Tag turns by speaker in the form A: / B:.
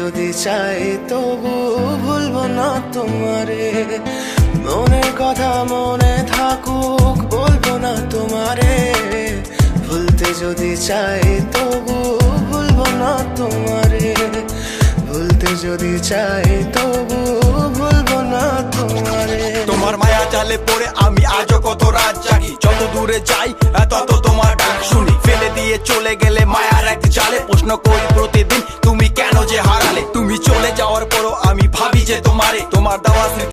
A: যদি চাই তবু ভুলবো না তোমারে। মনের কথা মনে থাকুক বলবো না তোমারে। ভুলতে যদি চাই তবু ভুলবো না তোমারে। ভুলতে যদি চাই তবু ভুলবো না তোমারে।
B: তোমার মায়া জালে পড়ে আমি আজও কত রাত জাগি, যত দূরে যাই তত তোমার ডাক শুনি। ফেলে দিয়ে চলে গেলে মায়ার এক জালে প্রশ্ন করি প্রতিদিন তুমি কেন যে হারালে। তুমি চলে যাওয়ার পরও আমি ভাবি যে তোমার দেওয়া